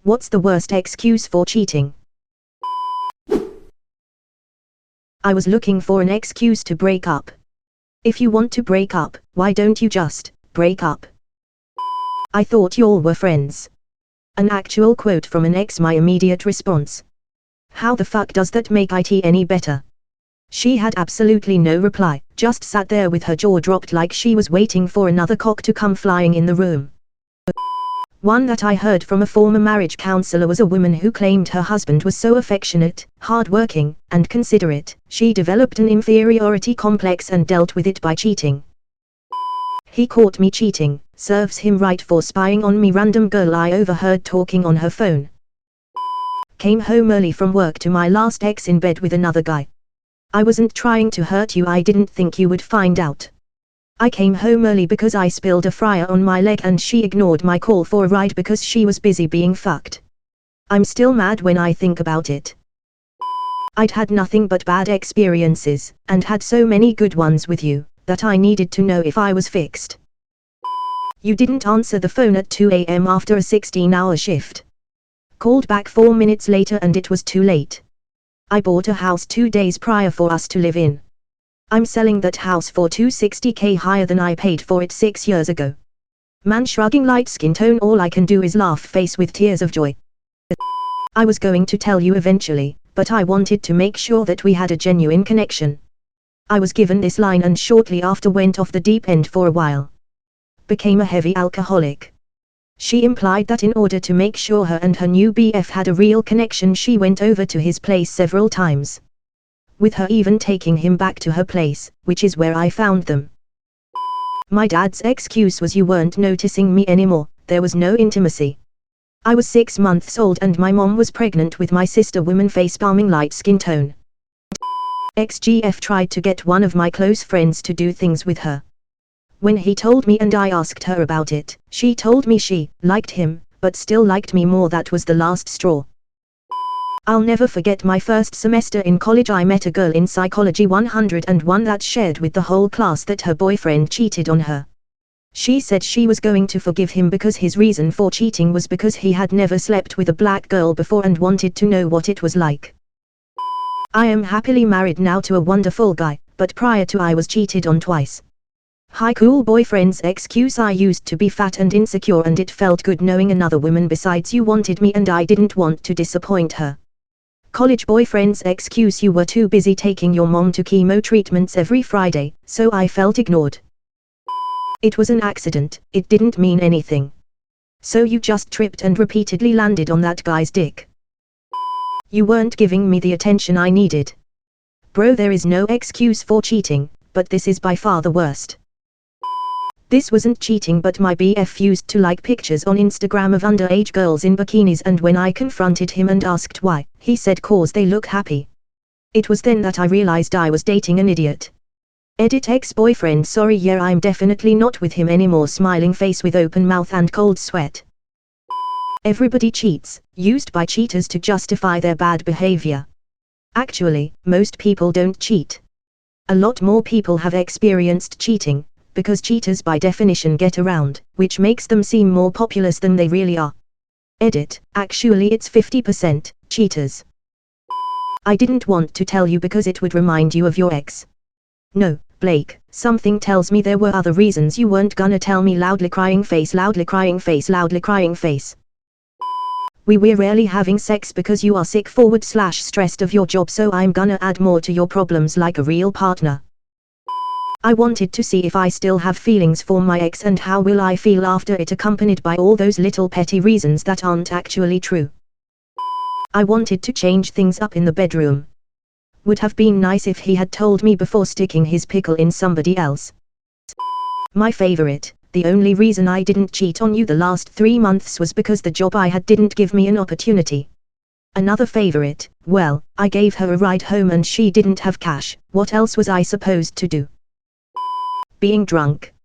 What's the worst excuse for cheating? I was looking for an excuse to break up. If you want to break up, why don't you just break up? I thought y'all were friends. An actual quote from an ex. My immediate response: how the fuck does that make it any better? She had absolutely no reply, just sat there with her jaw dropped like she was waiting for another cock to come flying in the room. One that I heard from a former marriage counselor was a woman who claimed her husband was so affectionate, hardworking, and considerate, she developed an inferiority complex and dealt with it by cheating. He caught me cheating, serves him right for spying on me. Random girl I overheard talking on her phone. Came home early from work to my last ex in bed with another guy. I wasn't trying to hurt you, I didn't think you would find out. I came home early because I spilled a fryer on my leg and she ignored my call for a ride because she was busy being fucked. I'm still mad when I think about it. I'd had nothing but bad experiences, and had so many good ones with you, that I needed to know if I was fixed. You didn't answer the phone at 2 a.m. after a 16-hour shift. Called back 4 minutes later and it was too late. I bought a house 2 days prior for us to live in. I'm selling that house for $260K higher than I paid for it 6 years ago. Man shrugging, light skin tone, all I can do is laugh face with tears of joy. I was going to tell you eventually, but I wanted to make sure that we had a genuine connection. I was given this line and shortly after went off the deep end for a while. Became a heavy alcoholic. She implied that in order to make sure her and her new BF had a real connection she went over to his place several times. With her even taking him back to her place, which is where I found them. My dad's excuse was you weren't noticing me anymore, there was no intimacy. I was 6 months old and my mom was pregnant with my sister, woman face palming, light skin tone. XGF tried to get one of my close friends to do things with her. When he told me and I asked her about it, she told me she liked him, but still liked me more. That was the last straw. I'll never forget my first semester in college. I met a girl in Psychology 101 that shared with the whole class that her boyfriend cheated on her. She said she was going to forgive him because his reason for cheating was because he had never slept with a black girl before and wanted to know what it was like. I am happily married now to a wonderful guy, but prior to I was cheated on twice. Hi cool boyfriend's excuse: I used to be fat and insecure and it felt good knowing another woman besides you wanted me and I didn't want to disappoint her. College boyfriend's excuse: you were too busy taking your mom to chemo treatments every Friday, so I felt ignored. It was an accident, it didn't mean anything. So you just tripped and repeatedly landed on that guy's dick. You weren't giving me the attention I needed. Bro, there is no excuse for cheating, but this is by far the worst. This wasn't cheating, but my BF used to like pictures on Instagram of underage girls in bikinis, and when I confronted him and asked why, he said cause they look happy. It was then that I realized I was dating an idiot. Edit ex-boyfriend: sorry, yeah, I'm definitely not with him anymore. Smiling face with open mouth and cold sweat. Everybody cheats, used by cheaters to justify their bad behavior. Actually, most people don't cheat. A lot more people have experienced cheating, because cheaters by definition get around, which makes them seem more populous than they really are. Edit: actually it's 50% cheaters. I didn't want to tell you because it would remind you of your ex. No, Blake, something tells me there were other reasons you weren't gonna tell me. Loudly crying face, loudly crying face, loudly crying face. We're rarely having sex because you are sick / stressed of your job, so I'm gonna add more to your problems like a real partner. I wanted to see if I still have feelings for my ex and how will I feel after it, accompanied by all those little petty reasons that aren't actually true. I wanted to change things up in the bedroom. Would have been nice if he had told me before sticking his pickle in somebody else. My favorite: the only reason I didn't cheat on you the last 3 months was because the job I had didn't give me an opportunity. Another favorite: well, I gave her a ride home and she didn't have cash, what else was I supposed to do? Being drunk.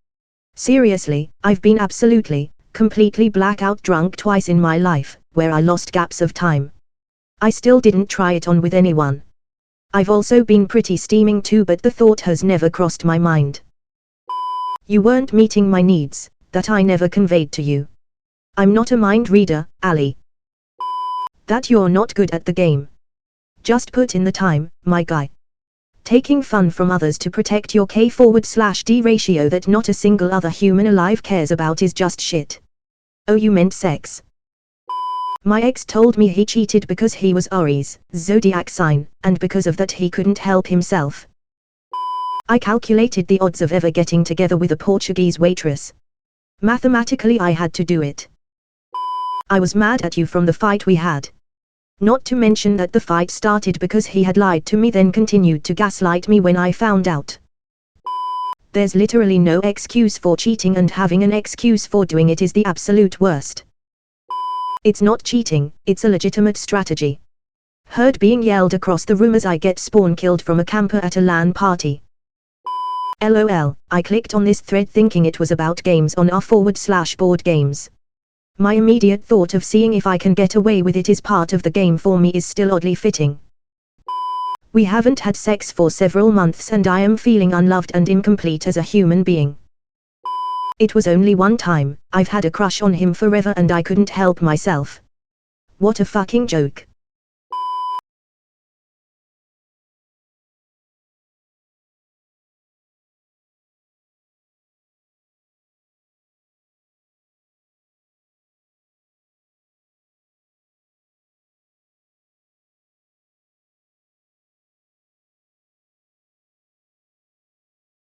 Seriously, I've been absolutely, completely blackout drunk twice in my life, where I lost gaps of time. I still didn't try it on with anyone. I've also been pretty steaming too, but the thought has never crossed my mind. You weren't meeting my needs, that I never conveyed to you. I'm not a mind reader, Ali. That you're not good at the game. Just put in the time, my guy. Taking fun from others to protect your K/D ratio that not a single other human alive cares about is just shit. Oh, you meant sex. My ex told me he cheated because he was Aries, zodiac sign, and because of that he couldn't help himself. I calculated the odds of ever getting together with a Portuguese waitress. Mathematically I had to do it. I was mad at you from the fight we had. Not to mention that the fight started because he had lied to me, then continued to gaslight me when I found out. There's literally no excuse for cheating, and having an excuse for doing it is the absolute worst. It's not cheating, it's a legitimate strategy. Heard being yelled across the room as I get spawn killed from a camper at a LAN party. LOL, I clicked on this thread thinking it was about games on r/board games. My immediate thought of seeing if I can get away with it is part of the game for me is still oddly fitting. We haven't had sex for several months and I am feeling unloved and incomplete as a human being. It was only one time, I've had a crush on him forever and I couldn't help myself. What a fucking joke.